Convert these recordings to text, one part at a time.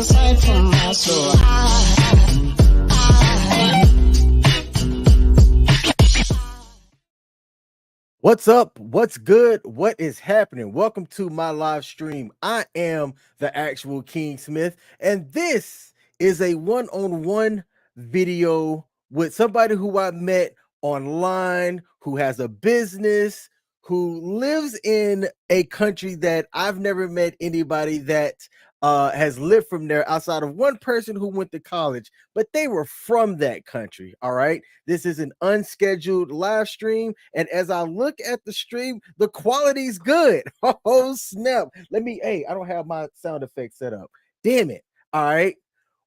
inside from my soul. What's up? What's good? What is happening? Welcome to my live stream. I am the actual King Smith, and this is a one-on-one video with somebody who I met online, who has a business, who lives in a country that I've never met anybody that has lived from there outside of one person who went to college, but they were from that country. All right. This is an unscheduled live stream. And as I look at the stream, the quality's good. Oh, snap. I don't have my sound effects set up. Damn it. All right.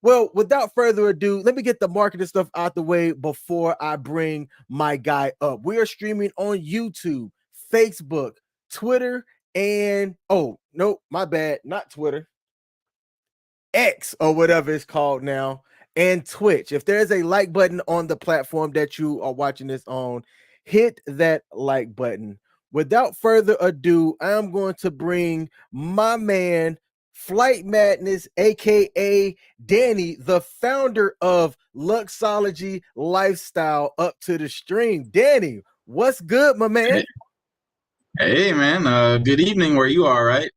Well, without further ado, let me get the marketing stuff out the way before I bring my guy up. We are streaming on YouTube, Facebook, Twitter, and oh, no, my bad, not Twitter. X or whatever it's called now, and Twitch. If there's a like button on the platform that you are watching this on, hit that like button. Without further ado, I'm going to bring my man, Flight Madness, aka Danny, the founder of Luxology Lifestyle, up to the stream. Danny, what's good, my man? Hey man, good evening where you are, right?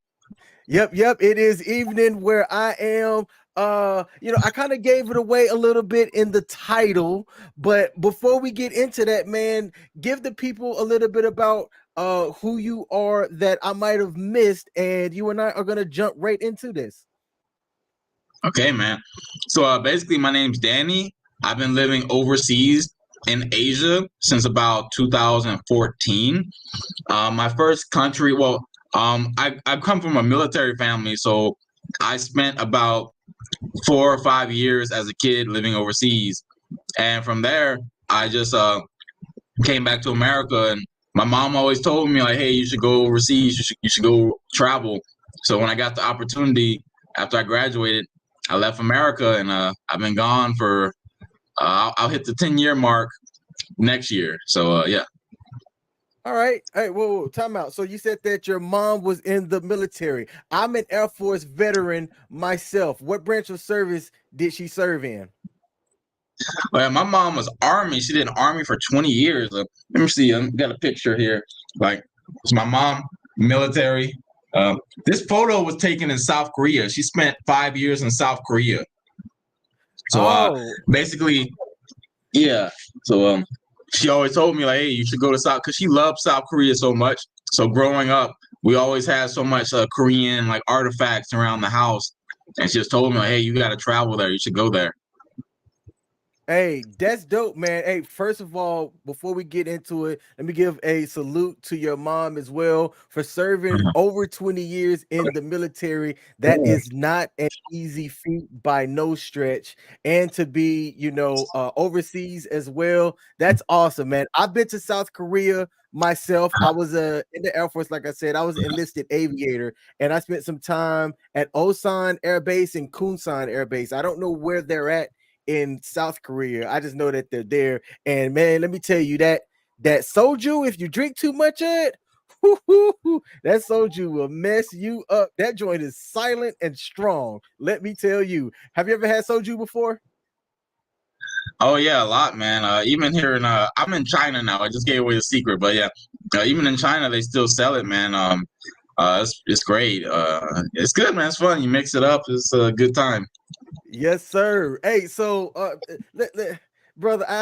Yep. It is evening where I am. I kind of gave it away a little bit in the title, but before we get into that, man, give the people a little bit about who you are that I might have missed, and you and I are gonna jump right into this. Okay, man. So basically, my name's Danny. I've been living overseas in Asia since about 2014. My first country, I come from a military family, so I spent about 4 or 5 years as a kid living overseas, and from there I just came back to America. And my mom always told me like, "Hey, you should go overseas. You should go travel." So when I got the opportunity after I graduated, I left America, and I've been gone for I'll hit the 10-year mark next year. So yeah. All right. Hey, whoa, time out. So you said that your mom was in the military. I'm an Air Force veteran myself. What branch of service did she serve in? Well, my mom was Army. She did Army for 20 years. Let me see. I got a picture here. Like, it's my mom, military. This photo was taken in South Korea. She spent 5 years in South Korea. So basically, yeah. So she always told me like, "Hey, you should go to South," because she loved South Korea so much. So growing up, we always had so much Korean like artifacts around the house, and she just told me like, "Hey, you got to travel there. You should go there." Hey, that's dope, man. Hey, first of all, before we get into it, let me give a salute to your mom as well for serving over 20 years in the military. That is not an easy feat by no stretch. And to be, overseas as well, that's awesome, man. I've been to South Korea myself. I was in the Air Force, like I said. I was an enlisted aviator, and I spent some time at Osan Air Base and Kunsan Air Base. I don't know where they're at in South Korea. I just know that they're there. And man, let me tell you that soju, if you drink too much of it, that soju will mess you up. That joint is silent and strong. Let me tell you. Have you ever had soju before? Oh yeah, a lot, man. Even here in I'm in China now. I just gave away the secret, but yeah, even in China they still sell it, man. It's great. It's good, man. It's fun. You mix it up. It's a good time. Yes, sir. Hey, so brother, I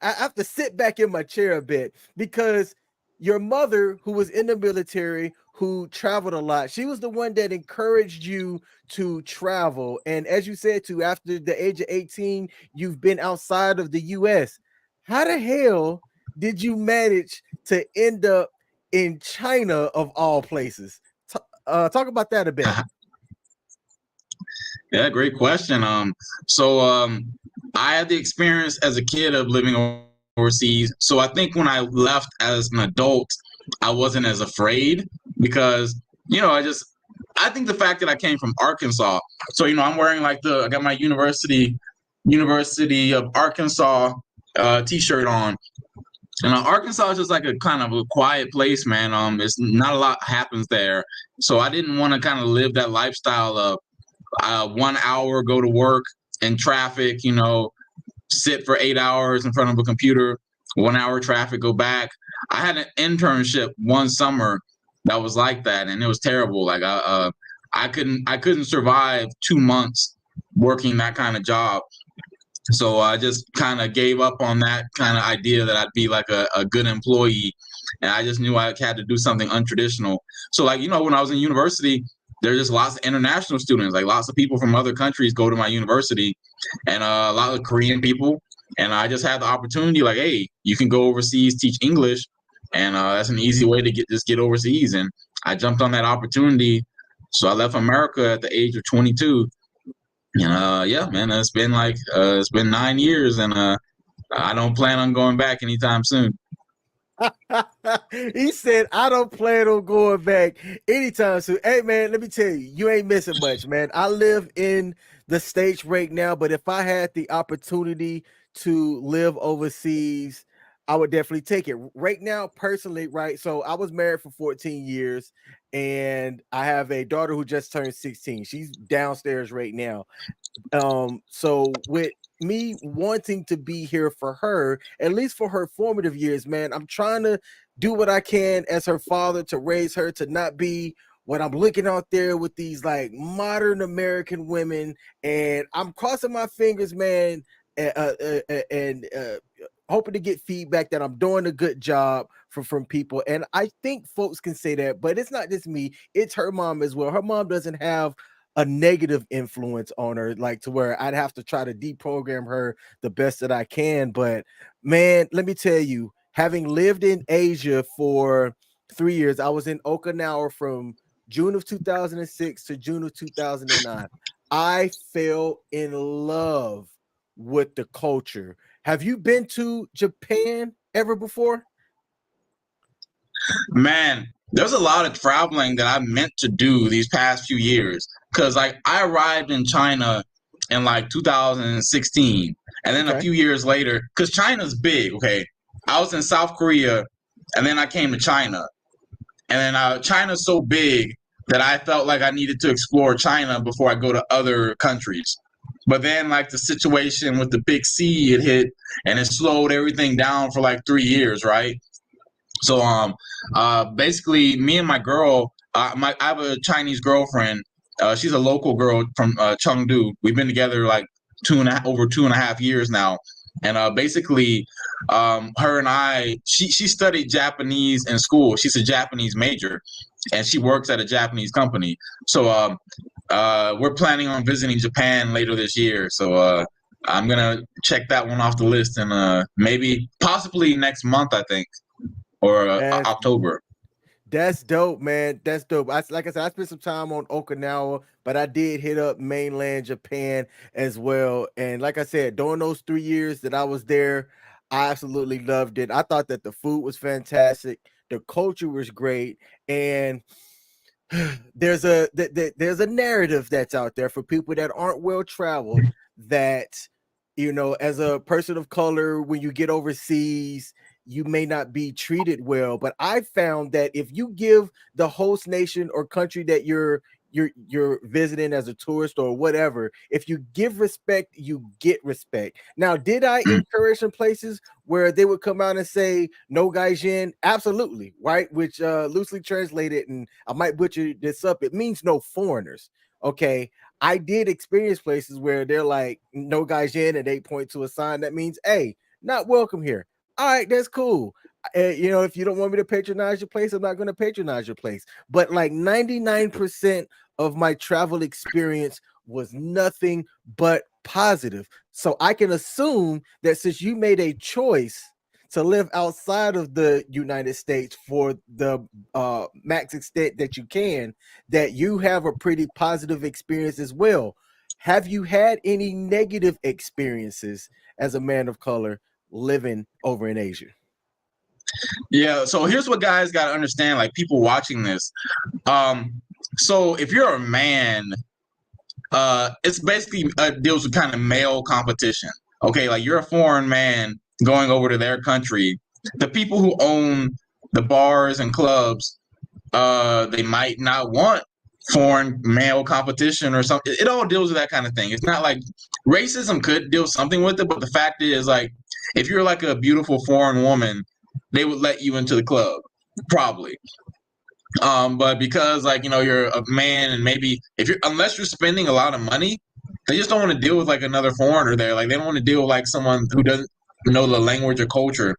have to sit back in my chair a bit, because your mother, who was in the military, who traveled a lot, she was the one that encouraged you to travel. And as you said, too, after the age of 18, you've been outside of the US. How the hell did you manage to end up in China of all places? Talk about that a bit. Yeah, great question. I had the experience as a kid of living overseas. So I think when I left as an adult, I wasn't as afraid because, I think the fact that I came from Arkansas. So, I'm wearing I got my University of Arkansas t-shirt on. And Arkansas is just like a kind of a quiet place, man. It's not a lot happens there. So I didn't want to kind of live that lifestyle of 1 hour go to work in traffic, sit for 8 hours in front of a computer, 1 hour traffic, go back. I had an internship one summer that was like that, and it was terrible. Like I couldn't survive 2 months working that kind of job. So I just kind of gave up on that kind of idea that I'd be like a good employee. And I just knew I had to do something untraditional. So like, when I was in university, there's just lots of international students, like lots of people from other countries go to my university, and a lot of Korean people. And I just had the opportunity, like, hey, you can go overseas, teach English, and that's an easy way to get overseas. And I jumped on that opportunity. So I left America at the age of 22. And yeah, man, it's been 9 years, and I don't plan on going back anytime soon. He said, I don't plan on going back anytime soon. Hey, man, let me tell you, you ain't missing much, man. I live in the States right now, but if I had the opportunity to live overseas, I would definitely take it. Right now, personally, right? So I was married for 14 years, and I have a daughter who just turned 16. She's downstairs right now. So with me wanting to be here for her, at least for her formative years, man, I'm trying to do what I can as her father to raise her to not be what I'm looking out there with these like modern American women. And I'm crossing my fingers, man, and hoping to get feedback that I'm doing a good job from people. And I think folks can say that, but it's not just me, it's her mom as well. Her mom doesn't have a negative influence on her, like to where I'd have to try to deprogram her the best that I can. But man, let me tell you, having lived in Asia for 3 years, I was in Okinawa from June of 2006 to June of 2009. I fell in love with the culture. Have you been to Japan ever before? Man, there's a lot of traveling that I meant to do these past few years. Cause like I arrived in China in like 2016, and then a Okay. few years later, cause China's big. Okay, I was in South Korea, and then I came to China, and then China's so big that I felt like I needed to explore China before I go to other countries. But then like the situation with the big C, it hit, and it slowed everything down for like 3 years, right? So basically, me and my girl, I have a Chinese girlfriend. She's a local girl from Chengdu. We've been together like over 2.5 years now. And basically, her and she studied Japanese in school. She's a Japanese major, and she works at a Japanese company. So we're planning on visiting Japan later this year. So I'm gonna check that one off the list, and maybe possibly next month, I think, or That's October. That's dope, man. That's dope. Like I said, I spent some time on Okinawa, but I did hit up mainland Japan as well. And like I said, during those 3 years that I was there, I absolutely loved it. I thought that the food was fantastic, the culture was great, and there's a narrative that's out there for people that aren't well traveled that as a person of color, when you get overseas, you may not be treated well. But I found that if you give the host nation or country that you're visiting as a tourist or whatever, if you give respect, you get respect. Now, did I Mm. encourage some places where they would come out and say no gaijin? Absolutely, right? Which loosely translated, and I might butcher this up, it means no foreigners. Okay. I did experience places where they're like no gaijin and they point to a sign that means, hey, not welcome here. All right, that's cool. If you don't want me to patronize your place, I'm not going to patronize your place. But like 99% of my travel experience was nothing but positive. So I can assume that since you made a choice to live outside of the United States for the max extent that you can, that you have a pretty positive experience as well. Have you had any negative experiences as a man of color living over in Asia? Yeah. So here's what guys got to understand. Like people watching this. Um. So if you're a man, it's basically deals with kind of male competition. Okay, like you're a foreign man going over to their country. The people who own the bars and clubs, they might not want foreign male competition or something. It all deals with that kind of thing. It's not like racism could deal something with it, but the fact is, like, if you're like a beautiful foreign woman, they would let you into the club, probably. But because, like, you're a man, and maybe unless you're spending a lot of money, they just don't want to deal with like another foreigner there. Like, they don't want to deal with like someone who doesn't know the language or culture.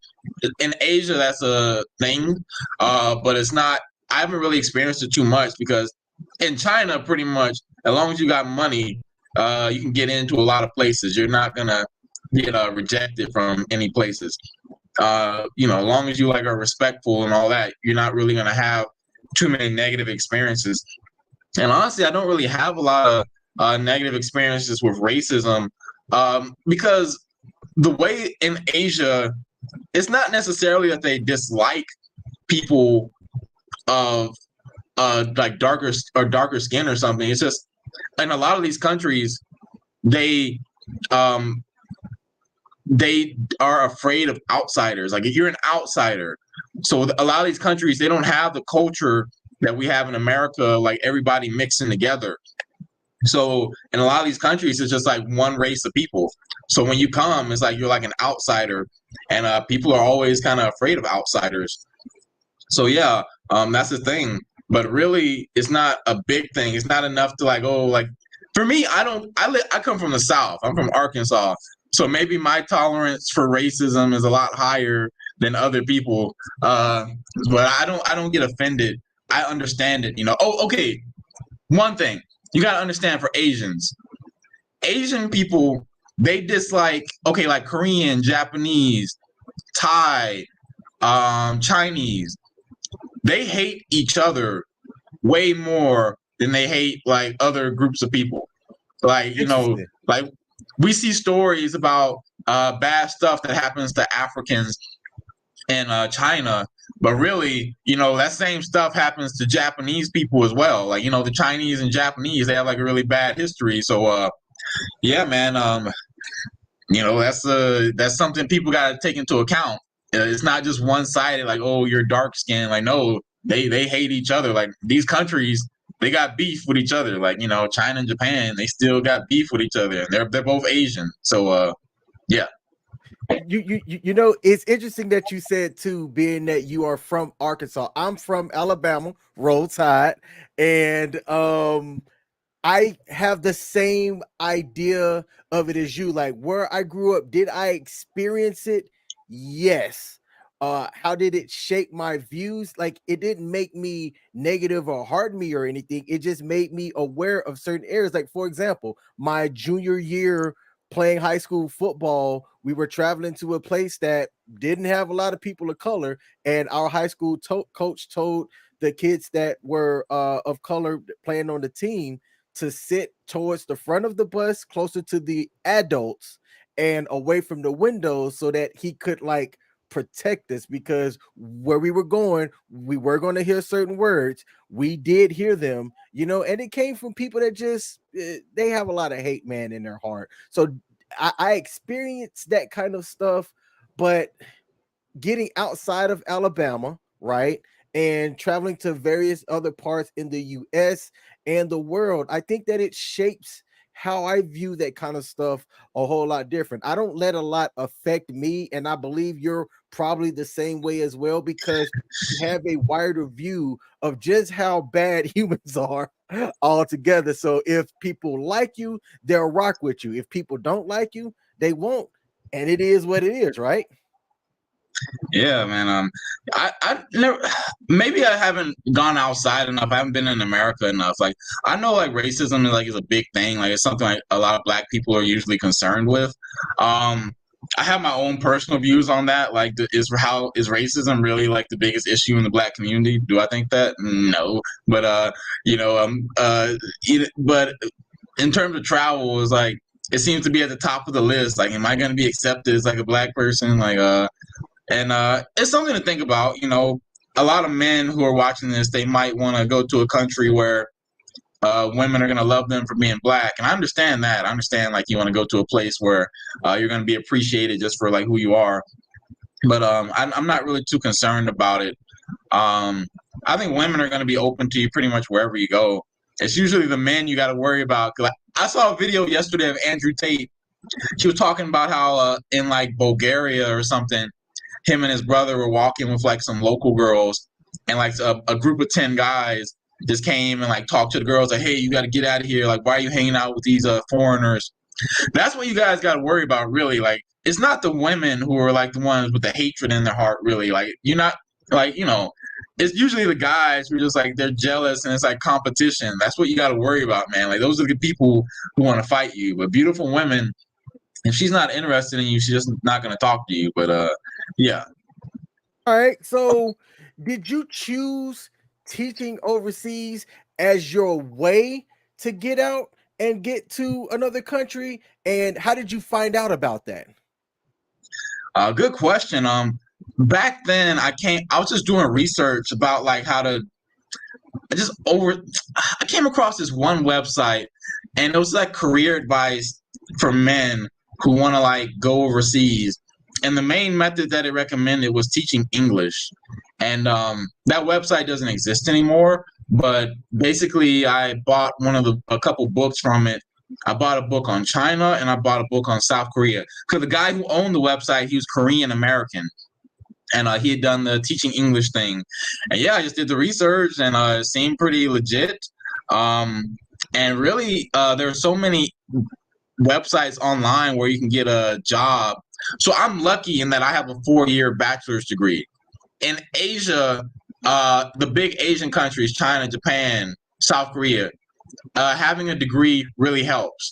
In Asia, that's a thing, but it's not. I haven't really experienced it too much because in China, pretty much, as long as you got money, you can get into a lot of places. You're not gonna get rejected from any places. As long as you like are respectful and all that, you're not really gonna have too many negative experiences. And honestly, I don't really have a lot of negative experiences with racism because the way in Asia, it's not necessarily that they dislike people of like darker skin or something. It's just in a lot of these countries, they are afraid of outsiders. Like, if you're an outsider, so a lot of these countries, they don't have the culture that we have in America, like everybody mixing together. So in a lot of these countries, it's just like one race of people. So when you come, it's like you're like an outsider, and people are always kind of afraid of outsiders. So yeah, that's the thing. But really, it's not a big thing. It's not enough to like, oh, like for me, I come from the South. I'm from Arkansas. So maybe my tolerance for racism is a lot higher than other people. But I don't get offended. I understand it. Oh, okay. One thing you got to understand for Asian people, they dislike, okay, like Korean, Japanese, Thai, Chinese. They hate each other way more than they hate like other groups of people. Like, like we see stories about bad stuff that happens to Africans in China, but really, that same stuff happens to Japanese people as well. Like, the Chinese and Japanese, they have like a really bad history. So, yeah, man, that's something people got to take into account. It's not just one sided, like, oh, you're dark skinned. Like, no, they hate each other. Like, these countries, they got beef with each other. Like, China and Japan, they still got beef with each other, and they're both Asian. So, yeah. It's interesting that you said too, being that you are from Arkansas. I'm from Alabama, Roll Tide, and I have the same idea of it as you. Like, where I grew up, did I experience it? Yes. How did it shape my views? Like, it didn't make me negative or harden me or anything. It just made me aware of certain areas. Like, for example, my junior year playing high school football, we were traveling to a place that didn't have a lot of people of color, and our high school coach told the kids that were of color playing on the team to sit towards the front of the bus, closer to the adults and away from the windows, so that he could like protect us, because where we were going to hear certain words. We did hear them, and it came from people that just they have a lot of hate, man, in their heart. So I experienced that kind of stuff, but getting outside of Alabama, right, and traveling to various other parts in the US and the world, I think that it shapes how I view that kind of stuff a whole lot different. I don't let a lot affect me, and I believe you're probably the same way as well, because you have a wider view of just how bad humans are altogether. So if people like you, they'll rock with you. If people don't like you, they won't. And it is what it is, right? Yeah, man. I never, maybe I haven't gone outside enough. I haven't been in America enough. Like, I know like racism is a big thing. Like, it's something like a lot of Black people are usually concerned with. I have my own personal views on that. Like, is racism really like the biggest issue in the Black community? Do I think that? No, but but in terms of travel, is like it seems to be at the top of the list. Like, am I going to be accepted as like a Black person? Like, and it's something to think about. A lot of men who are watching this, they might want to go to a country where women are going to love them for being Black. And I understand that. I understand, like, you want to go to a place where you're going to be appreciated just for, like, who you are. But I'm not really too concerned about it. I think women are going to be open to you pretty much wherever you go. It's usually the men you got to worry about. 'Cause I saw a video yesterday of Andrew Tate. She was talking about how in like Bulgaria or something, him and his brother were walking with like some local girls, and like a group of 10 guys just came and like talked to the girls like, hey, you got to get out of here. Like, why are you hanging out with these foreigners? That's what you guys got to worry about, really. Like, it's not the women who are like the ones with the hatred in their heart, really. Like, you're not like, it's usually the guys who are just like, they're jealous and it's like competition. That's what you got to worry about, man. Like, those are the people who want to fight you. But beautiful women, if she's not interested in you, she's just not going to talk to you. But yeah. All right. So, did you choose teaching overseas as your way to get out and get to another country? And how did you find out about that? Good question. Back then I was just doing research about like how to I came across this one website, and it was like career advice for men who want to like go overseas. And the main method that it recommended was teaching English. And that website doesn't exist anymore. But basically, I bought a couple books from it. I bought a book on China and I bought a book on South Korea. Because the guy who owned the website, he was Korean American. And he had done the teaching English thing. And yeah, I just did the research, and it seemed pretty legit. And really, there are so many websites online where you can get a job. So I'm lucky in that I have a 4-year bachelor's degree. In Asia, the big Asian countries, China, Japan, South Korea, having a degree really helps.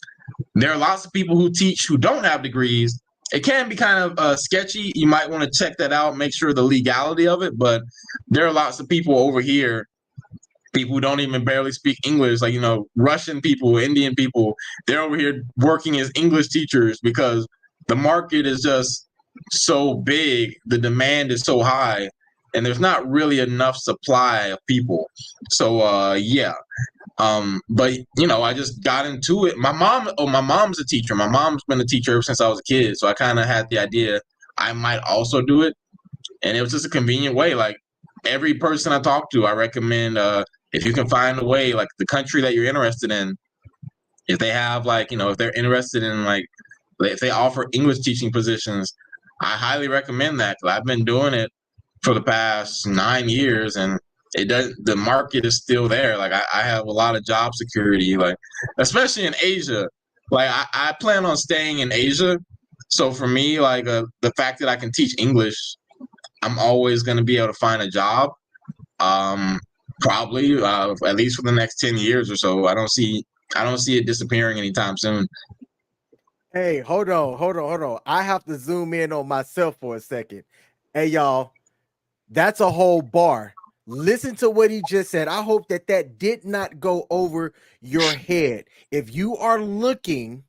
There are lots of people who teach who don't have degrees. It can be kind of sketchy. You might want to check that out, make sure the legality of it. But there are lots of people over here, people who don't even barely speak English, like, Russian people, Indian people, they're over here working as English teachers because the market is just so big, the demand is so high, and there's not really enough supply of people. So, yeah. But I just got into it. My mom's a teacher. My mom's been a teacher ever since I was a kid. So I kind of had the idea I might also do it. And it was just a convenient way. Like, every person I talk to, I recommend, if you can find a way, like the country that you're interested in, if they have if they're interested in if they offer English teaching positions, I highly recommend that. 'Cause I've been doing it for the past 9 years, and the market is still there. Like, I have a lot of job security, like, especially in Asia. Like, I plan on staying in Asia. So for me, the fact that I can teach English, I'm always going to be able to find a job. Probably at least for the next 10 years or so. I don't see it disappearing anytime soon. Hey, hold on. I have to zoom in on myself for a second. Hey, y'all, that's a whole bar. Listen to what he just said. I hope that did not go over your head. If you are looking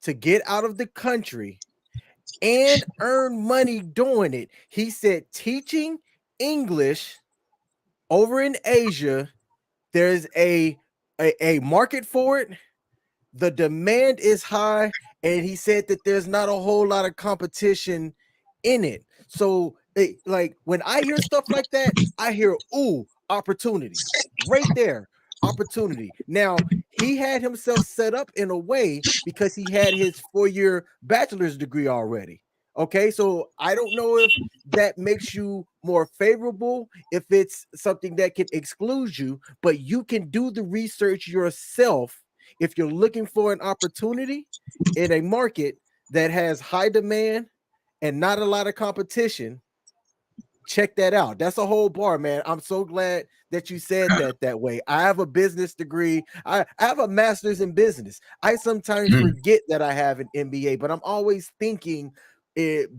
to get out of the country and earn money doing it, he said teaching English over in Asia, there's a market for it. The demand is high, and he said that there's not a whole lot of competition in it. So, like, when I hear stuff like that, I hear, ooh, opportunity right there. Opportunity. Now, he had himself set up in a way because he had his 4-year bachelor's degree already. Okay, so I don't know if that makes you more favorable, if it's something that can exclude you, but you can do the research yourself if you're looking for an opportunity in a market that has high demand and not a lot of competition. Check that out. That's a whole bar, man. I'm so glad that you said that way. I have a business degree. I have a master's in business. I sometimes forget that I have an MBA, but I'm always thinking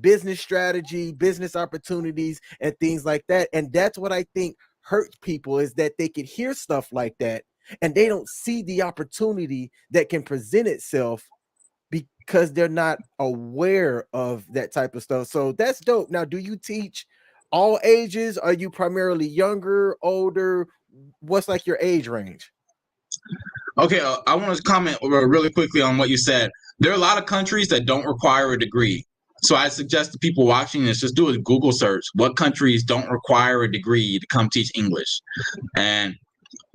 business strategy, business opportunities, and things like that. And that's what I think hurts people, is that they could hear stuff like that and they don't see the opportunity that can present itself because they're not aware of that type of stuff. So that's dope. Now, do you teach all ages? Are you primarily younger, older? What's like your age range? Okay, I want to comment really quickly on what you said. There are a lot of countries that don't require a degree. So I suggest to people watching this, just do a Google search. What countries don't require a degree to come teach English? And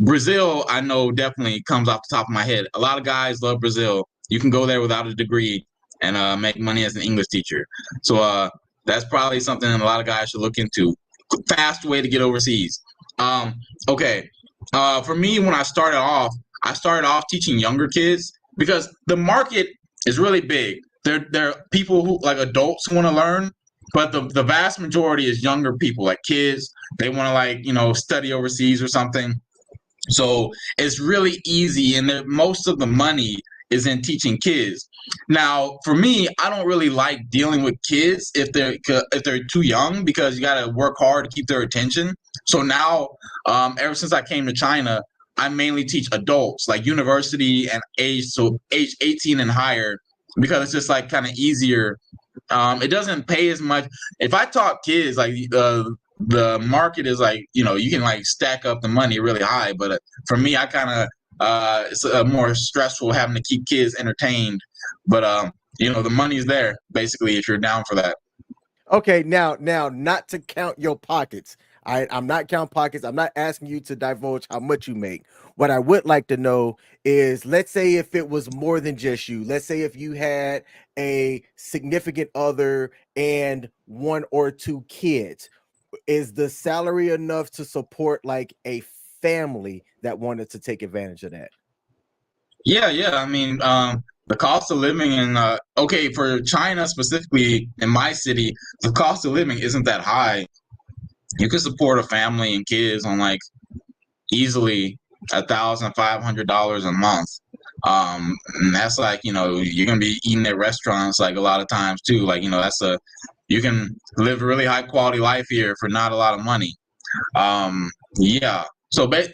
Brazil, I know definitely comes off the top of my head. A lot of guys love Brazil. You can go there without a degree and make money as an English teacher. So that's probably something a lot of guys should look into. Fast way to get overseas. Um, okay. For me, when I started off teaching younger kids because the market is really big. There are people who like adults who want to learn, but the vast majority is younger people, like kids. They want to study overseas or something. So it's really easy, and most of the money is in teaching kids. Now, for me, I don't really like dealing with kids if they're too young because you got to work hard to keep their attention. So now, ever since I came to China, I mainly teach adults, like university and age 18 and higher, because it's just like kind of easier. It doesn't pay as much. If I taught kids, like the market is like you can like stack up the money really high, but for me, I kind of it's more stressful having to keep kids entertained. But the money's there basically if you're down for that. Okay, now, not to count your pockets. I'm not counting pockets. I'm not asking you to divulge how much you make. What I would like to know is, let's say if it was more than just you. Let's say if you had a significant other and one or two kids. Is the salary enough to support like a family that wanted to take advantage of that? Yeah. I mean, the cost of living in okay, for China specifically in my city, the cost of living isn't that high. You could support a family and kids on like easily $1,500 a month. And that's like, you're gonna be eating at restaurants like a lot of times too. Like, you can live a really high quality life here for not a lot of money. Yeah.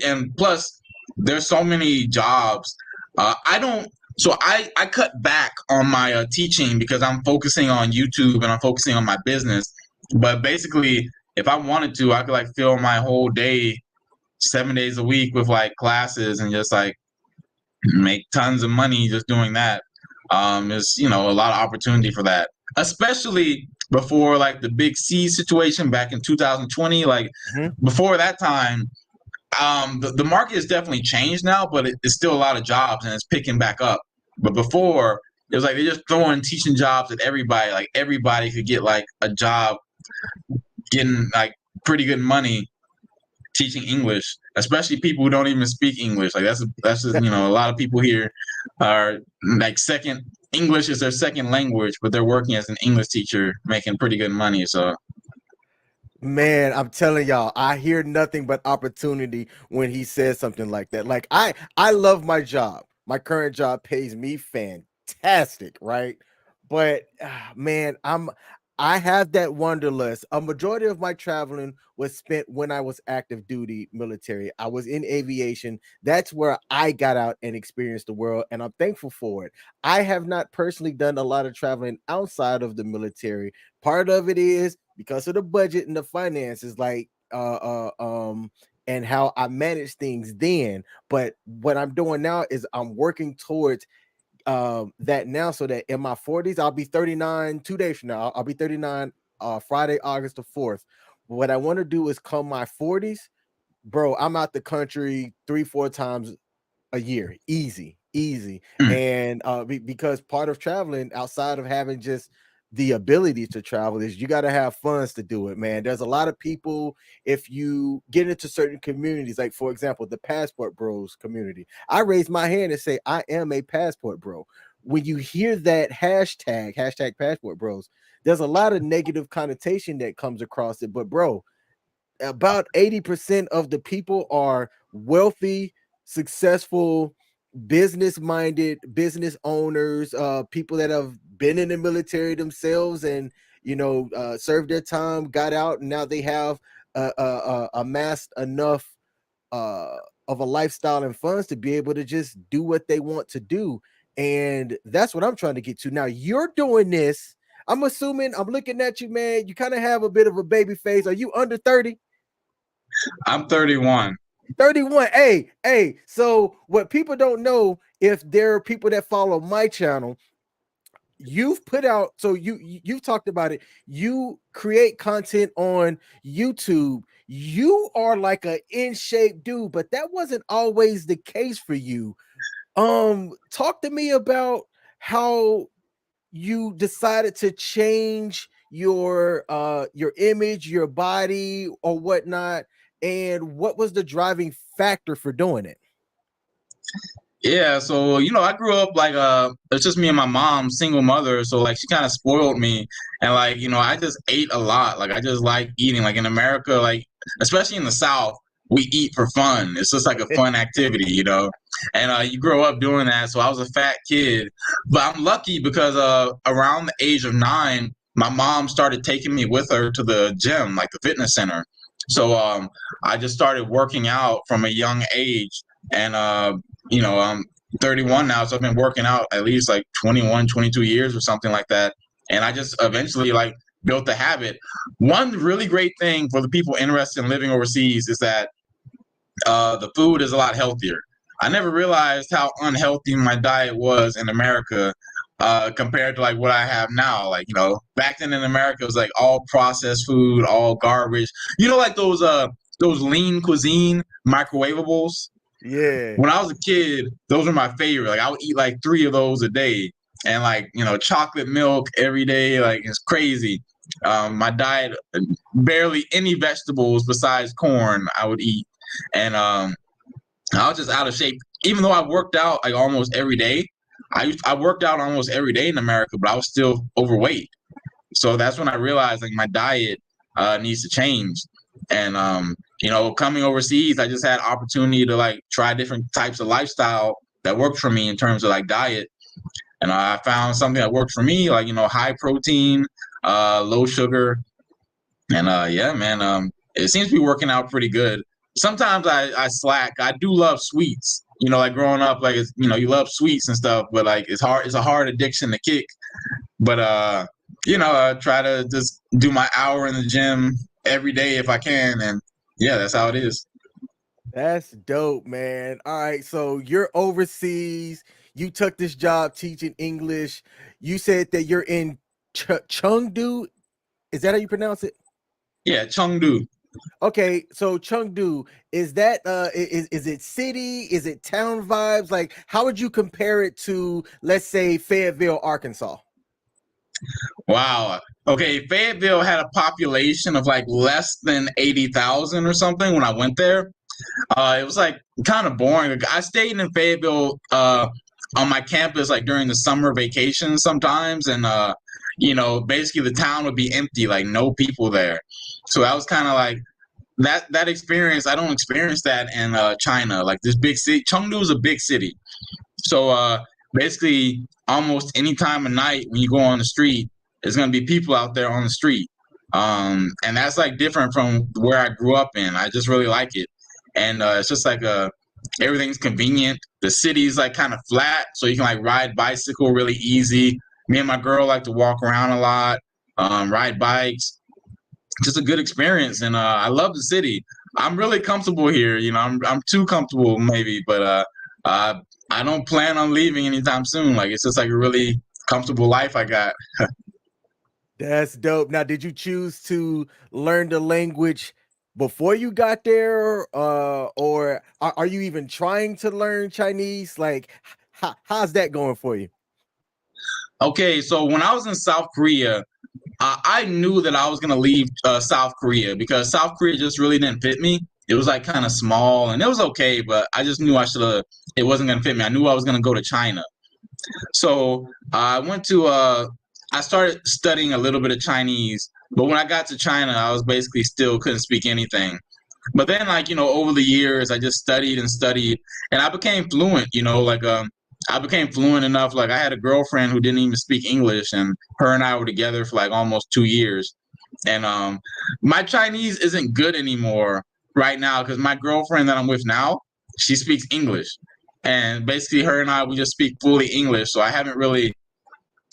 And plus, there's so many jobs. I don't. So I cut back on my teaching because I'm focusing on YouTube and I'm focusing on my business. But basically, if I wanted to, I could like fill my whole day, 7 days a week with like classes and just like make tons of money just doing that. There's a lot of opportunity for that, especially before like the big C situation back in 2020. Like before that time, the market has definitely changed now, but it's still a lot of jobs and it's picking back up. But before it was like they're just throwing teaching jobs at everybody. Like everybody could get like a job, getting like pretty good money teaching English, especially people who don't even speak English. Like that's just a lot of people here are like second English is their second language, but they're working as an English teacher, making pretty good money. So Man, I'm telling y'all, I hear nothing but opportunity when he says something like that. Like I love my job. My current job pays me fantastic, right? But man, I have that wanderlust. A majority of my traveling was spent when I was active duty military. I was in aviation. That's where I got out and experienced the world, and I'm thankful for it. I have not personally done a lot of traveling outside of the military. Part of it is because of the budget and the finances, like and how I manage things then. But what I'm doing now is I'm working towards that now, so that in my 40s, I'll be 39 2 days from now. I'll be 39 Friday, August the 4th. What I want to do is come my 40s, bro, I'm out the country 3-4 times a year, easy. And because part of traveling outside of having just the ability to travel is you got to have funds to do it, man. There's a lot of people, if you get into certain communities, like for example the Passport Bros community, I raise my hand and say I am a passport bro. When you hear that hashtag Passport Bros, there's a lot of negative connotation that comes across it, but bro, about 80% of the people are wealthy, successful, business minded business owners, people that have been in the military themselves and served their time, got out, and now they have amassed enough uh of a lifestyle and funds to be able to just do what they want to do. And that's what I'm trying to get to. Now you're doing this, I'm assuming, I'm looking at you, man, you kind of have a bit of a baby face. Are you under 30? I'm 31. 31. Hey, so what people don't know, if there are people that follow my channel, you've put out, so you've talked about it, you create content on YouTube. You are like a in shape dude, but that wasn't always the case for you. Talk to me about how you decided to change your image, your body or whatnot, and what was the driving factor for doing it? Yeah, so I grew up like it's just me and my mom, single mother, so like she kind of spoiled me, and like I just ate a lot. Like I just like eating. Like in America, like especially in the South, we eat for fun. It's just like a fun activity. And you grow up doing that. So I was a fat kid, but I'm lucky because around the age of 9, my mom started taking me with her to the gym, like the fitness center. So I just started working out from a young age, and I'm 31 now, so I've been working out at least like 21, 22 years or something like that. And I just eventually like built the habit. One really great thing for the people interested in living overseas is that the food is a lot healthier. I never realized how unhealthy my diet was in America compared to like what I have now. Like, back then in America, it was like all processed food, all garbage. Like those lean cuisine microwavables. Yeah. When I was a kid, those were my favorite. Like I would eat like 3 of those a day, and like chocolate milk every day. Like it's crazy. My diet, barely any vegetables besides corn I would eat, and I was just out of shape. Even though I worked out like almost every day, I worked out almost every day in America, but I was still overweight. So that's when I realized like my diet needs to change. And coming overseas, I just had opportunity to like try different types of lifestyle that worked for me in terms of like diet. And I found something that worked for me, like high protein, low sugar, and yeah, man, it seems to be working out pretty good. Sometimes I slack. I do love sweets. Like growing up, like it's, you love sweets and stuff, but like it's hard. It's a hard addiction to kick. But I try to just do my hour in the gym every day if I can, and yeah, that's how it is. That's dope, man. All right, so you're overseas. You took this job teaching English. You said that you're in Chengdu. Is that how you pronounce it? Yeah, Chengdu. Okay, so Chengdu, is that is it city? Is it town vibes? Like, how would you compare it to, let's say, Fayetteville, Arkansas? Wow. Okay, Fayetteville had a population of like less than 80,000 or something when I went there. It was like kind of boring. Like, I stayed in Fayetteville on my campus like during the summer vacation sometimes, and basically the town would be empty, like no people there. So that was kind of like that experience. I don't experience that in China. Like this big city, Chengdu is a big city. So basically, almost any time of night when you go on the street, there's gonna be people out there on the street, and that's like different from where I grew up in. I just really like it, and it's just like everything's convenient. The city's like kind of flat, so you can like ride bicycle really easy. Me and my girl like to walk around a lot, ride bikes. Just a good experience, and I love the city. I'm really comfortable here. I'm too comfortable maybe, but uh, I don't plan on leaving anytime soon. Like it's just like a really comfortable life I got. That's dope. Now, did you choose to learn the language before you got there, or are you even trying to learn Chinese? Like, how's that going for you? Okay, so when I was in South Korea, I knew that I was gonna leave South Korea because South Korea just really didn't fit me. It was like kind of small and it was okay, but I just knew I should have. It wasn't gonna fit me. I knew I was gonna go to China. So I went to. I started studying a little bit of Chinese, but when I got to China, I was basically still couldn't speak anything. But then, like over the years, I just studied and studied, and I became fluent. Like I became fluent enough. Like I had a girlfriend who didn't even speak English, and her and I were together for like almost 2 years. And my Chinese isn't good anymore right now because my girlfriend that I'm with now, she speaks English, and basically her and I we just speak fully English. So I haven't really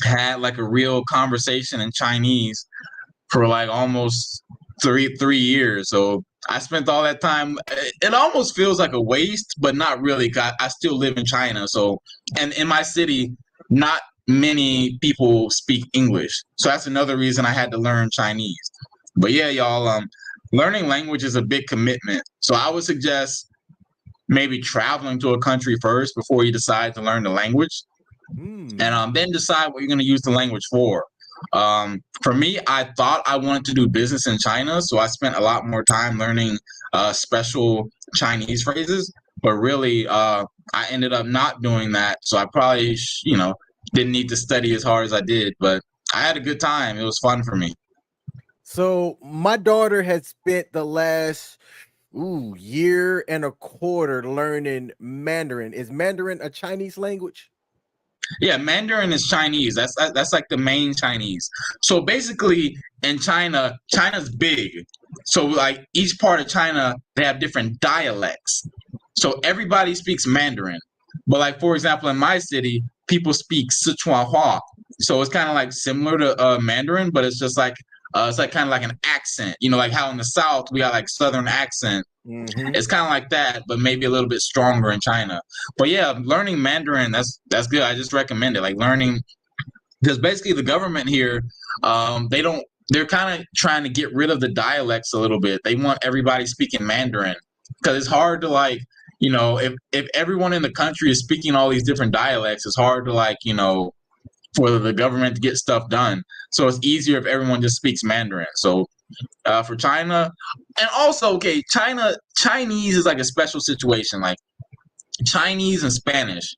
had like a real conversation in Chinese for like almost three years. So I spent all that time. It almost feels like a waste, but not really. 'Cause I still live in China, so and in my city, not many people speak English. So that's another reason I had to learn Chinese. But yeah, y'all, learning language is a big commitment. So I would suggest maybe traveling to a country first before you decide to learn the language, and then decide what you're going to use the language for. For me, I thought I wanted to do business in China, so I spent a lot more time learning special Chinese phrases. But really, I ended up not doing that, so I probably, didn't need to study as hard as I did. But I had a good time. It was fun for me. So my daughter has spent the last year and a quarter learning Mandarin. Is Mandarin a Chinese language? Yeah, Mandarin is Chinese. That's like the main Chinese. So basically, in China, China's big. So like each part of China, they have different dialects. So everybody speaks Mandarin. But like for example, in my city, people speak Sichuan Hua. So it's kind of like similar to Mandarin, but it's like kind of like an accent. You know, like how in the South we got like Southern accent. It's kind of like that, but maybe a little bit stronger in China. But yeah, learning Mandarin, that's good. I just recommend it. Like learning, because basically the government here, they're kind of trying to get rid of the dialects a little bit. They want everybody speaking Mandarin because it's hard to like, if everyone in the country is speaking all these different dialects, it's hard to like, for the government to get stuff done. So it's easier if everyone just speaks Mandarin. So for China, and also, okay, Chinese is like a special situation, like Chinese and Spanish,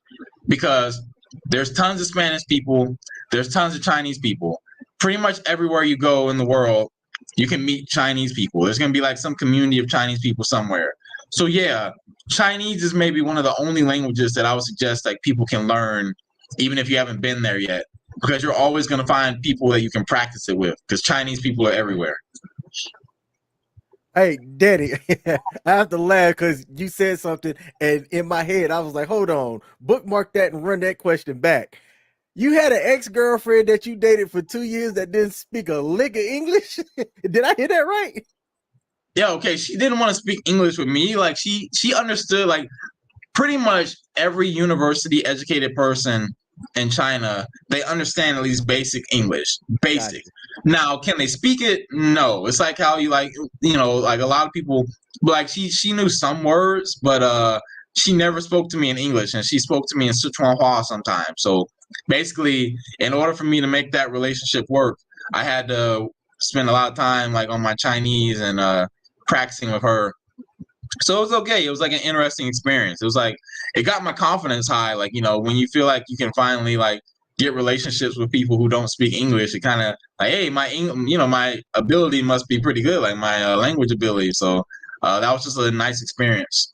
because there's tons of Spanish people, there's tons of Chinese people. Pretty much everywhere you go in the world, you can meet Chinese people. There's gonna be like some community of Chinese people somewhere. So yeah, Chinese is maybe one of the only languages that I would suggest like people can learn, even if you haven't been there yet, because you're always gonna find people that you can practice it with, because Chinese people are everywhere. Hey, Daddy, I have to laugh because you said something, and in my head, I was like, hold on, bookmark that and run that question back. You had an ex-girlfriend that you dated for 2 years that didn't speak a lick of English? Did I hear that right? Yeah, okay. She didn't want to speak English with me. Like she understood like pretty much every university educated person in China, they understand at least basic English. Basic. Gotcha. Now, can they speak it? No. It's like how you like, like a lot of people like she knew some words, but she never spoke to me in English, and she spoke to me in Sichuan Hua sometimes. So basically, in order for me to make that relationship work, I had to spend a lot of time like on my Chinese and practicing with her. So it was okay. It was like an interesting experience. It was like it got my confidence high. Like, when you feel like you can finally like get relationships with people who don't speak English, it kind of like, hey, my ability must be pretty good, like my language ability. So that was just a nice experience.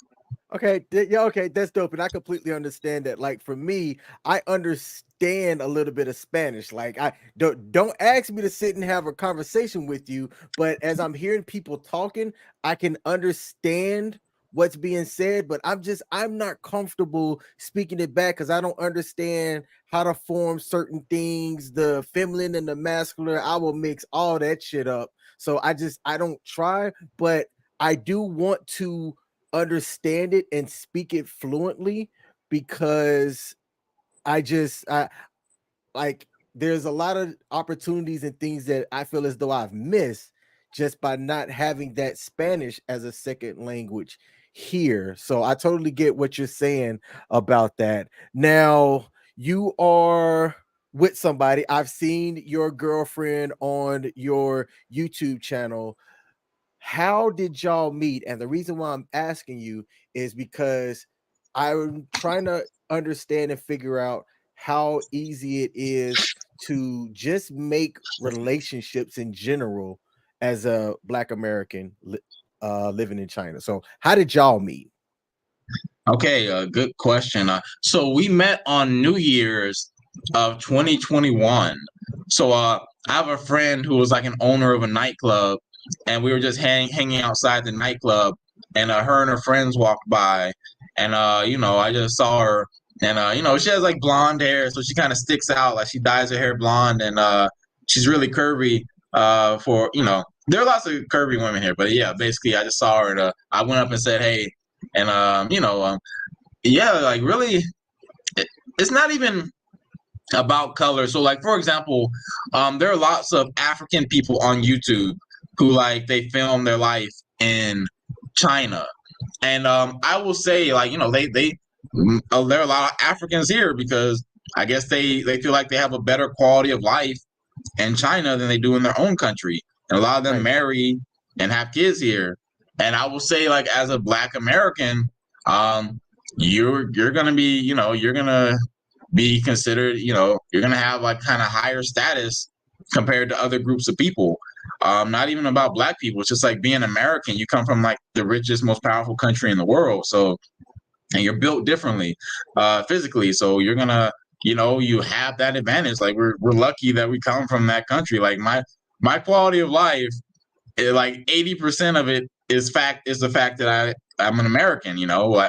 Okay, yeah, okay, that's dope, and I completely understand that. Like for me, I understand a little bit of Spanish. Like I don't ask me to sit and have a conversation with you, but as I'm hearing people talking, I can understand what's being said, but I'm not comfortable speaking it back because I don't understand how to form certain things, the feminine and the masculine. I will mix all that shit up. So I don't try, but I do want to understand it and speak it fluently because I like there's a lot of opportunities and things that I feel as though I've missed just by not having that Spanish as a second language here. So I totally get what you're saying about that. Now, you are with somebody. I've seen your girlfriend on your YouTube channel. How did y'all meet? And the reason why I'm asking you is because I'm trying to understand and figure out how easy it is to just make relationships in general as a Black American living in China. So, how did y'all meet? Okay, good question. So we met on New Year's of 2021. So I have a friend who was like an owner of a nightclub, and we were just hanging outside the nightclub, and her and her friends walked by, and I just saw her, and she has like blonde hair, so she kind of sticks out, like she dyes her hair blonde, and she's really curvy. For there are lots of curvy women here, but yeah, basically I just saw her, and I went up and said hey, and yeah, like really, it's not even about color. So like for example, there are lots of African people on YouTube who like they film their life in China. And I will say like, there are a lot of Africans here because I guess they feel like they have a better quality of life in China than they do in their own country. And a lot of them Right. marry and have kids here. And I will say like as a Black American, um you're gonna be, you're gonna be considered, you're gonna have like kind of higher status compared to other groups of people. Not even about Black people. It's just like being American. You come from like the richest, most powerful country in the world. So, and you're built differently, physically. So you're gonna, you have that advantage. Like we're lucky that we come from that country. Like my quality of life, like 80% of it is the fact that I'm an American. I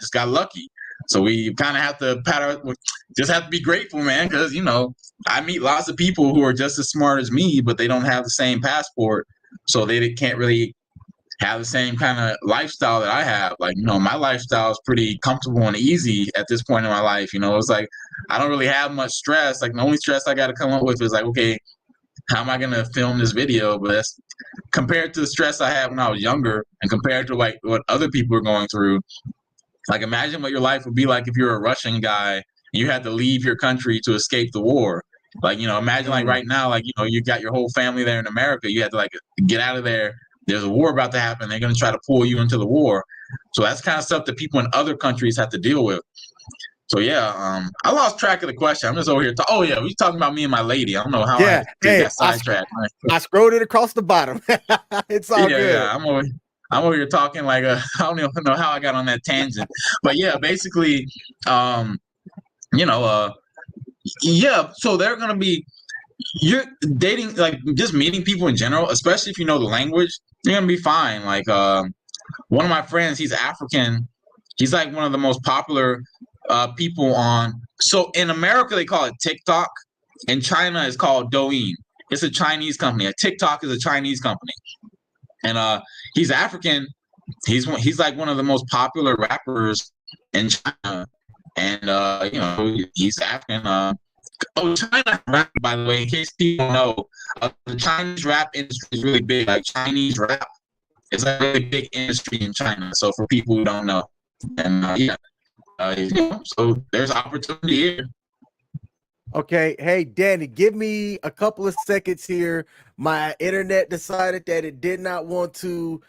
just got lucky. So we kind of have to just have to be grateful, man, because I meet lots of people who are just as smart as me, but they don't have the same passport, so they can't really have the same kind of lifestyle that I have. Like, my lifestyle is pretty comfortable and easy at this point in my life. It's like I don't really have much stress. Like the only stress I got to come up with is like, okay, how am I gonna film this video? But that's compared to the stress I had when I was younger, and compared to like what other people are going through. Like, imagine what your life would be like if you're a Russian guy and you had to leave your country to escape the war. Like, imagine like Mm. right now, like, you got your whole family there in America. You had to like get out of there. There's a war about to happen. They're going to try to pull you into the war. So that's kind of stuff that people in other countries have to deal with. So yeah, I lost track of the question. I'm just over here. Oh yeah, we talking about me and my lady. I don't know how Yeah. I Hey, got sidetracked. I scrolled it across the bottom. It's all Yeah, good. yeah. I'm over here talking like I don't even know how I got on that tangent. But yeah, basically, um, you know, uh, yeah. So they're gonna be you're dating like just meeting people in general, especially if you know the language. You're gonna be fine. Like one of my friends, he's African. He's like one of the most popular people on. So in America, they call it TikTok. In China, it's called Douyin. It's a Chinese company. A TikTok is a Chinese company, and he's African. He's like one of the most popular rappers in China, and he's African. China rap, by the way, in case people don't know, the Chinese rap industry is really big. Like Chinese rap is a really big industry in China. So for people who don't know, and so there's opportunity here. Okay. Hey, Danny, give me a couple of seconds here. My internet decided that it did not want to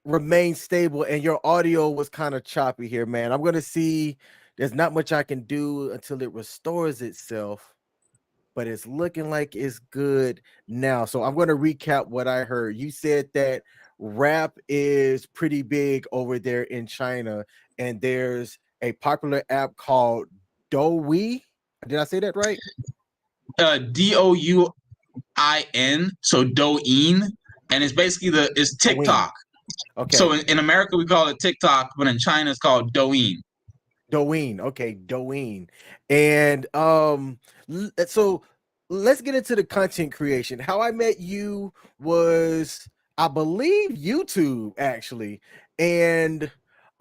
remain stable, and your audio was kind of choppy here, man. I'm going to see. There's not much I can do until it restores itself, but it's looking like it's good now. So I'm going to recap what I heard. You said that rap is pretty big over there in China, and there's a popular app called Douyi. Did I say that right? Douin, so Douyin, and it's basically it's Douyin. TikTok. Okay. So in America we call it TikTok, but in China it's called Douyin. Douyin. Okay, Douyin. And so let's get into the content creation. How I met you was, I believe, YouTube actually. And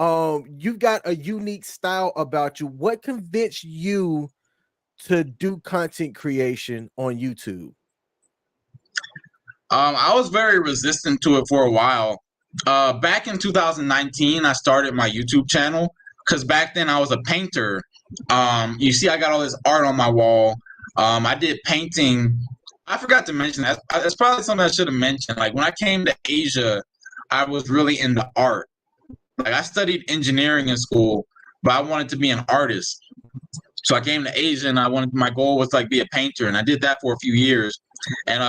you've got a unique style about you. What convinced you to do content creation on YouTube? I was very resistant to it for a while. Back in 2019, I started my YouTube channel because back then I was a painter. You see, I got all this art on my wall. I did painting. I forgot to mention that. That's probably something I should have mentioned. Like when I came to Asia, I was really into art. Like I studied engineering in school, but I wanted to be an artist. So I came to Asia and my goal was like be a painter, and I did that for a few years. And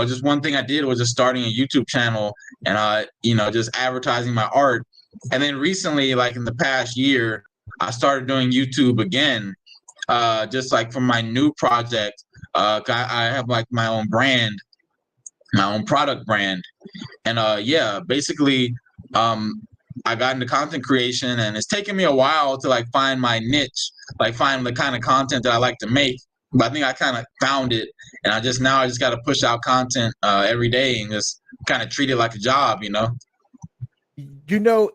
just one thing I did was just starting a YouTube channel and just advertising my art. And then recently, like in the past year, I started doing YouTube again, just like for my new project. I have like my own brand, my own product brand, and basically, um, I got into content creation, and it's taken me a while to like find my niche, like find the kind of content that I like to make. But I think I kind of found it, and I just got to push out content every day and just kind of treat it like a job,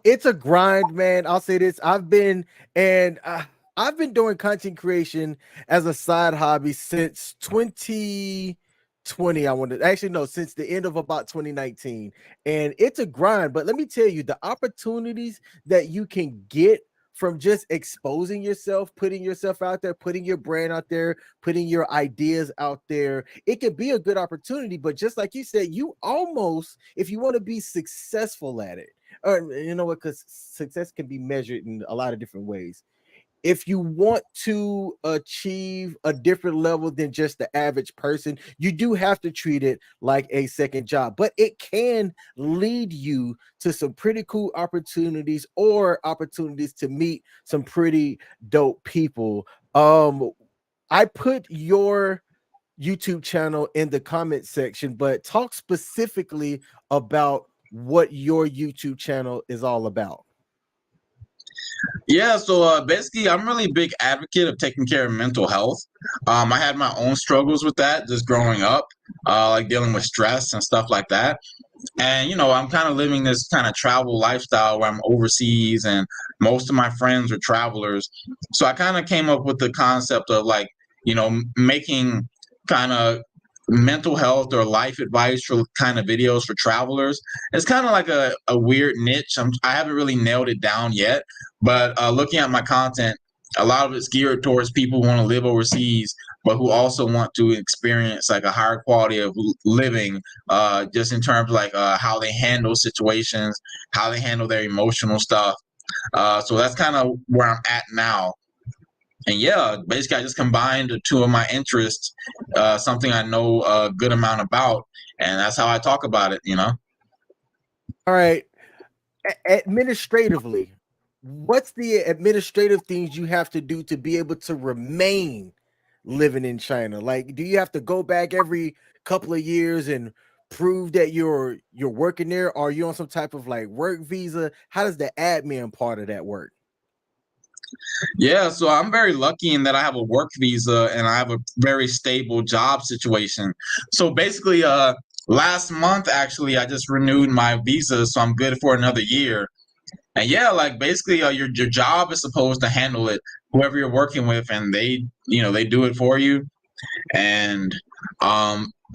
It's a grind, man. I'll say this. I've been, and I've been doing content creation as a side hobby since 2020. I wanted actually no, since the end of about 2019. And it's a grind, but let me tell you, the opportunities that you can get from just exposing yourself, putting yourself out there, putting your brand out there, putting your ideas out there, it could be a good opportunity. But just like you said, you almost, if you want to be successful at it, or you know what, because success can be measured in a lot of different ways. If you want to achieve a different level than just the average person, you do have to treat it like a second job, but it can lead you to some pretty cool opportunities or opportunities to meet some pretty dope people. I put your YouTube channel in the comment section, but talk specifically about what your YouTube channel is all about. Yeah, so basically, I'm really big advocate of taking care of mental health. I had my own struggles with that just growing up, like dealing with stress and stuff like that. And I'm kind of living this kind of travel lifestyle where I'm overseas, and most of my friends are travelers. So I kind of came up with the concept of like, making kind of mental health or life advice for kind of videos for travelers. It's kind of like a weird niche. I haven't really nailed it down yet, but looking at my content, a lot of it's geared towards people who want to live overseas, but who also want to experience like a higher quality of living, just in terms of like how they handle situations, how they handle their emotional stuff. So that's kind of where I'm at now. And yeah, basically, I just combined the two of my interests, something I know a good amount about, and that's how I talk about it. All right. Administratively, what's the administrative things you have to do to be able to remain living in China? Like, do you have to go back every couple of years and prove that you're working there? Or are you on some type of like work visa? How does the admin part of that work? Yeah, so I'm very lucky in that I have a work visa and I have a very stable job situation. So basically, last month actually, I just renewed my visa, so I'm good for another year. And yeah, like basically, your job is supposed to handle it, whoever you're working with, and they do it for you. And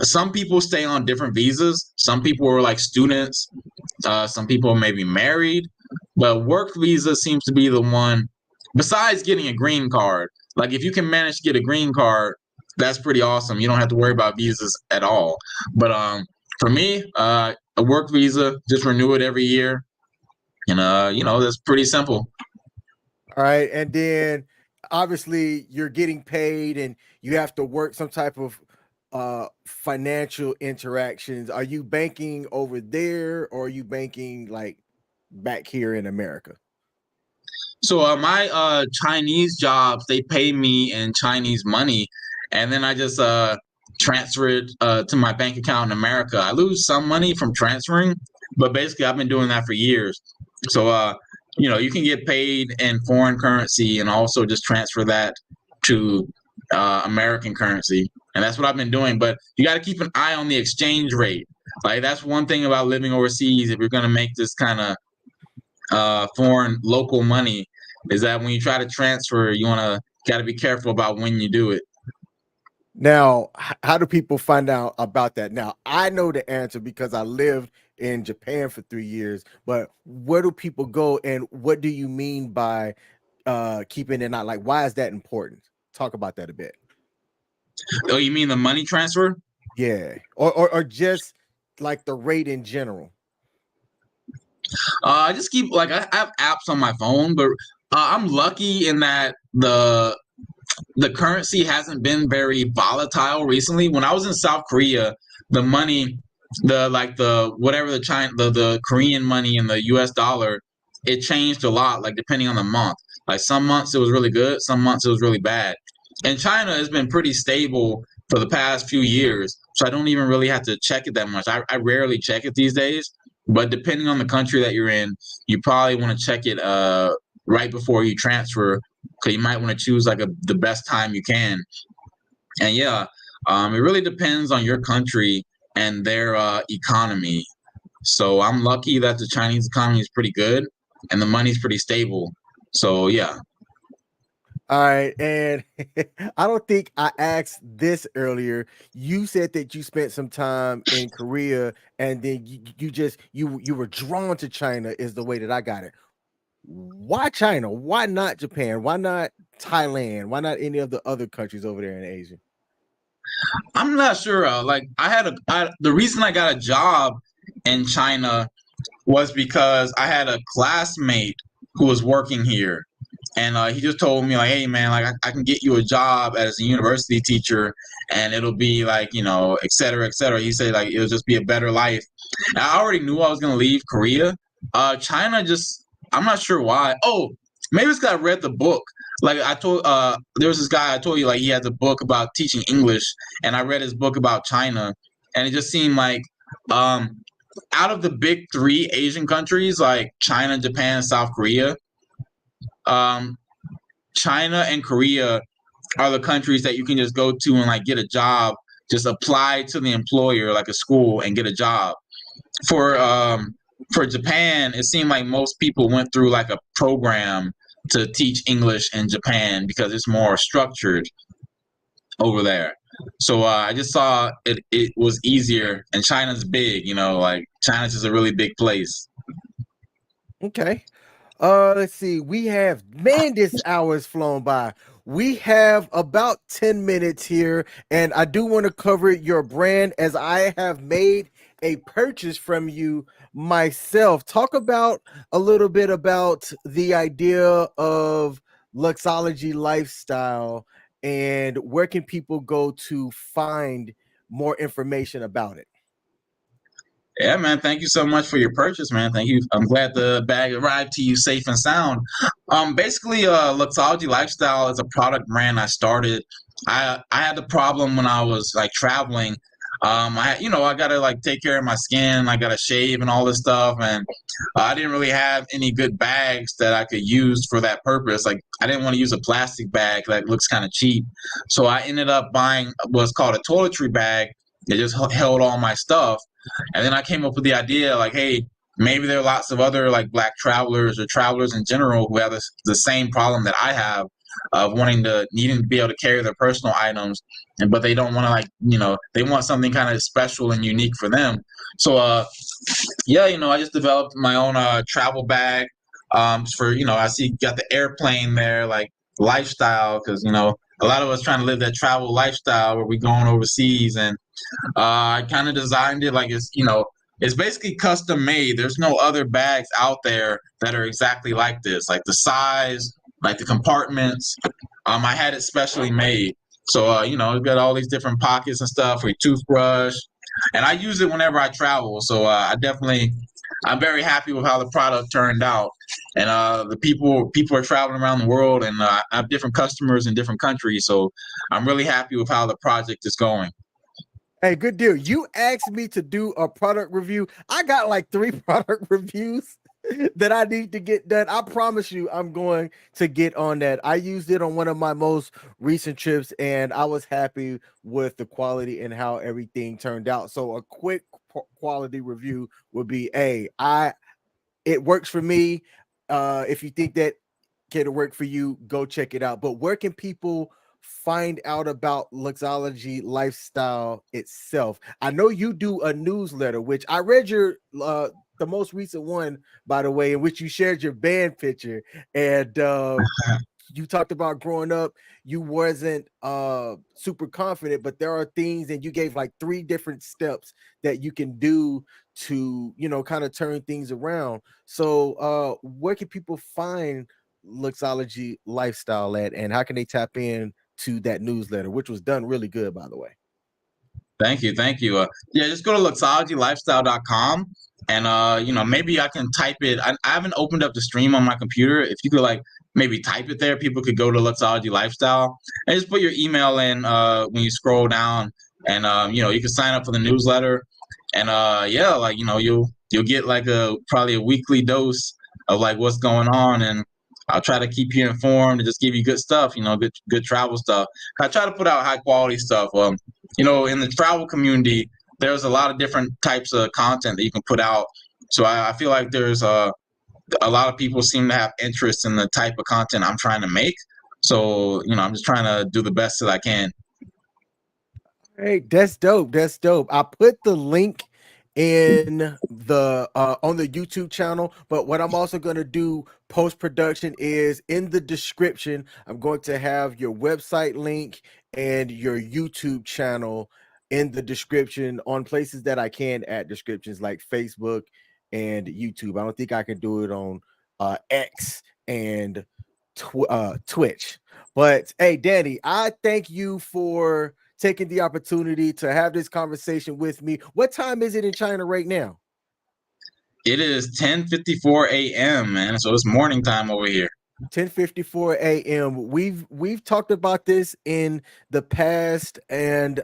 some people stay on different visas. Some people are like students. Some people may be married, but work visa seems to be the one. Besides getting a green card, like if you can manage to get a green card, that's pretty awesome. You don't have to worry about visas at all. But for me, a work visa, just renew it every year, and that's pretty simple. All right. And then obviously you're getting paid and you have to work some type of financial interactions. Are you banking over there or are you banking like back here in America? So my Chinese jobs, they pay me in Chinese money, and then I just transfer it to my bank account in America. I lose some money from transferring, but basically I've been doing that for years. So you can get paid in foreign currency and also just transfer that to American currency, and that's what I've been doing. But you got to keep an eye on the exchange rate. Like that's one thing about living overseas. If you're going to make this kind of foreign local money, is that when you try to transfer, you got to be careful about when you do it. Now, how do people find out about that? Now, I know the answer because I lived in Japan for 3 years, but where do people go and what do you mean by keeping it out? Like, why is that important? Talk about that a bit. Oh, you mean the money transfer? Yeah. Or just like the rate in general. I just keep like I have apps on my phone, but I'm lucky in that the currency hasn't been very volatile recently. When I was in South Korea, the money, the whatever the China the Korean money and the US dollar, it changed a lot, like depending on the month. Like some months it was really good, some months it was really bad. And China has been pretty stable for the past few years. So I don't even really have to check it that much. I rarely check it these days. But depending on the country that you're in, you probably want to check it right before you transfer, because you might want to choose like the best time you can. And yeah, it really depends on your country and their economy. So I'm lucky that the Chinese economy is pretty good and the money's pretty stable. So yeah. All right, and I don't think I asked this earlier. You said that you spent some time in Korea, and then you just you were drawn to China, is the way that I got it. Why China? Why not Japan? Why not Thailand? Why not any of the other countries over there in Asia? I'm not sure. Like the reason I got a job in China was because I had a classmate who was working here, and he just told me like, "Hey, man, like I can get you a job as a university teacher, and it'll be like et cetera, et cetera." He said like it'll just be a better life. And I already knew I was gonna leave Korea. China just I'm not sure why. Oh, maybe it's because I read the book. Like I told, there was this guy I told you like he has a book about teaching English, and I read his book about China, and it just seemed like um, out of the big three Asian countries like China, Japan, South Korea, um, China and Korea are the countries that you can just go to and like get a job, just apply to the employer like a school and get a job. For for Japan, it seemed like most people went through like a program to teach English in Japan because it's more structured over there. So I just saw it was easier, and China's big, like China's just a really big place. Okay. Let's see. We have, man, this hour has flown by. We have about 10 minutes here, and I do want to cover your brand as I have made a purchase from you myself. Talk about a little bit about the idea of Luxology lifestyle and where can people go to find more information about it. Yeah, man. Thank you so much for your purchase, man. Thank you. I'm glad the bag arrived to you safe and sound. Basically, Luxology Lifestyle is a product brand I started. I had the problem when I was like traveling. I gotta like take care of my skin. I gotta shave and all this stuff, and I didn't really have any good bags that I could use for that purpose. Like I didn't want to use a plastic bag that looks kind of cheap, so I ended up buying what's called a toiletry bag that just held all my stuff. And then I came up with the idea like, hey, maybe there are lots of other like black travelers or travelers in general who have the same problem that I have of needing to be able to carry their personal items, but they don't want to they want something kind of special and unique for them. So yeah, I just developed my own travel bag for I see you got the airplane there like lifestyle because a lot of us trying to live that travel lifestyle where we going overseas and I kind of designed it like it's basically custom made. There's no other bags out there that are exactly like this, like the size, like the compartments. I had it specially made. So, it's got all these different pockets and stuff for your toothbrush. And I use it whenever I travel. So I'm very happy with how the product turned out. And the people are traveling around the world, and I have different customers in different countries. So I'm really happy with how the project is going. Hey, good deal. You asked me to do a product review. I got like 3 product reviews that I need to get done. I promise you, I'm going to get on that. I used it on one of my most recent trips, and I was happy with the quality and how everything turned out. So, a quick quality review would be: it works for me. If you think that can work for you, go check it out. But where can people find out about Luxology lifestyle itself? I know you do a newsletter, which I read your the most recent one, by the way, in which you shared your band picture, and you talked about growing up you wasn't super confident, but there are things, and you gave like 3 different steps that you can do to kind of turn things around. So where can people find Luxology lifestyle at, and how can they tap in to that newsletter, which was done really good, by the way? Thank you. Thank you. Yeah, just go to luxologylifestyle.com and maybe I can type it. I haven't opened up the stream on my computer. If you could like maybe type it there, people could go to Luxology Lifestyle and just put your email in when you scroll down, and you can sign up for the newsletter, and yeah, like you'll get like probably a weekly dose of like what's going on, and I'll try to keep you informed and just give you good stuff, good travel stuff. I try to put out high quality stuff. In the travel community, there's a lot of different types of content that you can put out. So I feel like there's a lot of people seem to have interest in the type of content I'm trying to make. So, I'm just trying to do the best that I can. Hey, that's dope. That's dope. I put the link in the on the YouTube channel, but what I'm also going to do post production is in the description, I'm going to have your website link and your YouTube channel in the description on places that I can add descriptions like Facebook and YouTube. I don't think I can do it on X and Twitch. But hey, Danny, I thank you for taking the opportunity to have this conversation with me. What time is it in China right now? It is 10:54 a.m., man. So it's morning time over here. 10:54 a.m. We've talked about this in the past, and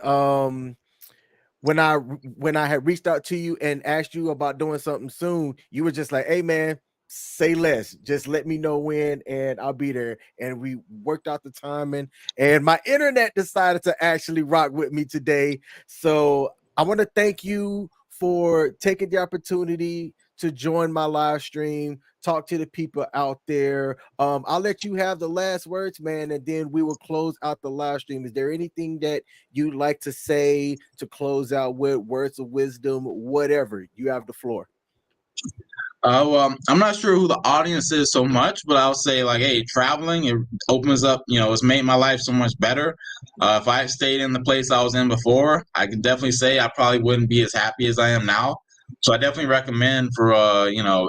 when I had reached out to you and asked you about doing something soon, you were just like, "Hey, man, say less. Just let me know when, and I'll be there." And we worked out the timing, and my internet decided to actually rock with me today. So I want to thank you for taking the opportunity to join my live stream, talk to the people out there. I'll let you have the last words, man, and then we will close out the live stream. Is there anything that you'd like to say to close out with, words of wisdom, whatever? You have the floor. Well, I'm not sure who the audience is so much, but I'll say like, hey, traveling, it opens up, it's made my life so much better. If I had stayed in the place I was in before, I can definitely say I probably wouldn't be as happy as I am now. So I definitely recommend for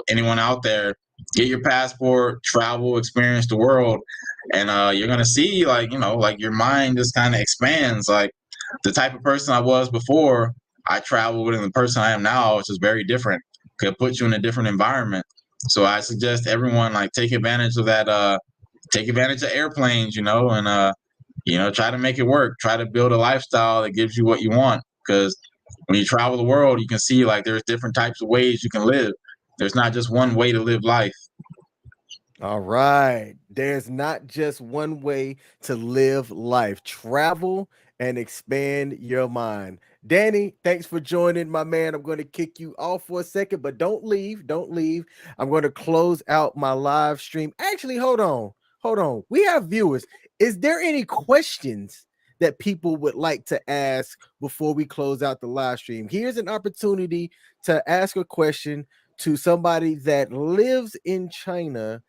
anyone out there, get your passport, travel, experience the world, and you're gonna see like your mind just kind of expands. Like the type of person I was before I traveled with and the person I am now is just very different. Could put you in a different environment. So I suggest everyone like take advantage of that, take advantage of airplanes, and try to make it work. Try to build a lifestyle that gives you what you want. Because when you travel the world, you can see like there's different types of ways you can live. There's not just one way to live life. All right. There's not just one way to live life. Travel and expand your mind. Danny, thanks for joining, my man. I'm going to kick you off for a second, but don't leave. Don't leave. I'm going to close out my live stream. Actually, hold on. Hold on. We have viewers. Is there any questions that people would like to ask before we close out the live stream? Here's an opportunity to ask a question to somebody that lives in China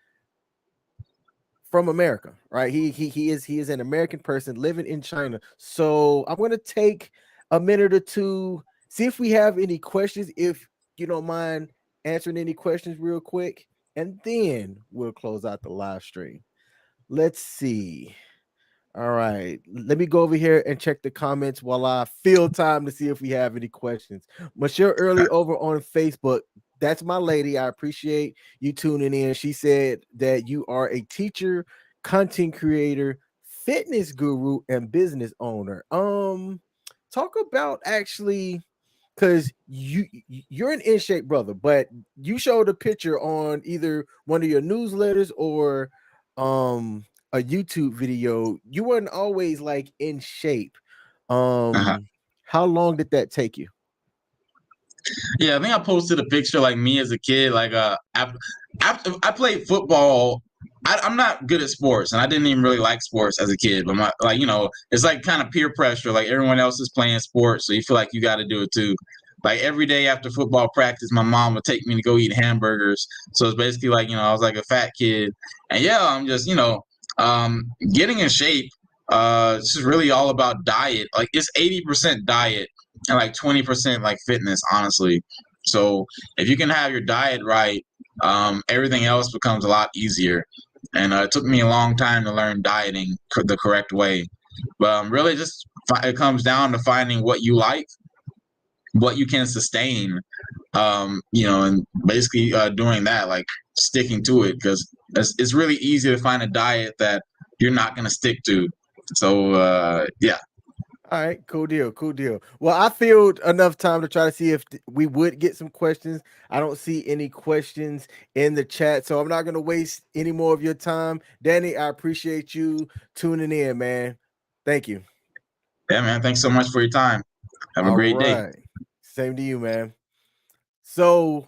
from America, right? He is an American person living in China. So I'm going to take a minute or two, see if we have any questions, if you don't mind answering any questions real quick, and then we'll close out the live stream. Let's see. All right, let me go over here and check the comments while I fill time to see if we have any questions. Michelle Early over on Facebook. That's my lady. I appreciate you tuning in. She said that you are a teacher, content creator, fitness guru, and business owner. Talk about actually because you're an in shape brother, but you showed a picture on either one of your newsletters or a YouTube video. You weren't always like in shape. Uh-huh. How long did that take you? Yeah, I think I posted a picture like me as a kid. Like, after I played football. I'm not good at sports, and I didn't even really like sports as a kid. But it's like kind of peer pressure. Like everyone else is playing sports, so you feel like you got to do it too. Like every day after football practice, my mom would take me to go eat hamburgers. So it's basically like I was like a fat kid, and yeah, I'm just getting in shape. It's just really all about diet. Like it's 80% diet and like 20% like fitness, honestly. So if you can have your diet right, everything else becomes a lot easier. And it took me a long time to learn dieting the correct way. But really, just it comes down to finding what you like, what you can sustain, and basically doing that, like sticking to it, because it's really easy to find a diet that you're not going to stick to. So, yeah. All right, cool deal, cool deal. Well, I filled enough time to try to see if we would get some questions. I don't see any questions in the chat, so I'm not going to waste any more of your time. Danny, I appreciate you tuning in, man. Thank you. Yeah, man. Thanks so much for your time. Have a All great day. right. Same to you, man. So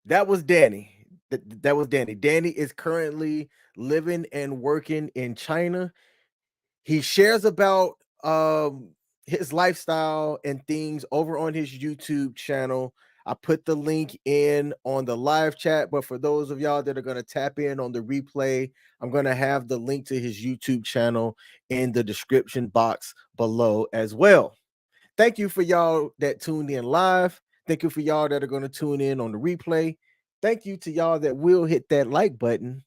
that was Danny. That was Danny. Danny is currently living and working in China. He shares about his lifestyle and things over on his YouTube channel. I put the link in on the live chat, but for those of y'all that are going to tap in on the replay, I'm going to have the link to his YouTube channel in the description box below as well. Thank you for y'all that tuned in live. Thank you for y'all that are going to tune in on the replay. Thank you to y'all that will hit that like button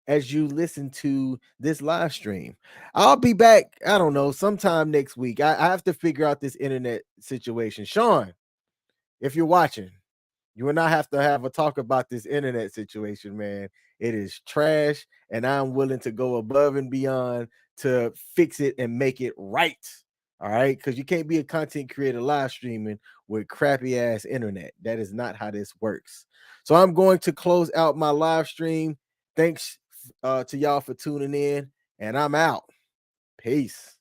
as you listen to this live stream. I'll be back, I don't know, sometime next week. I have to figure out this internet situation. Sean, if you're watching, you and I have to have a talk about this internet situation, man. It is trash, and I'm willing to go above and beyond to fix it and make it right. All right, because you can't be a content creator live streaming with crappy ass internet. That is not how this works. So I'm going to close out my live stream. Thanks to y'all for tuning in, and I'm out. Peace.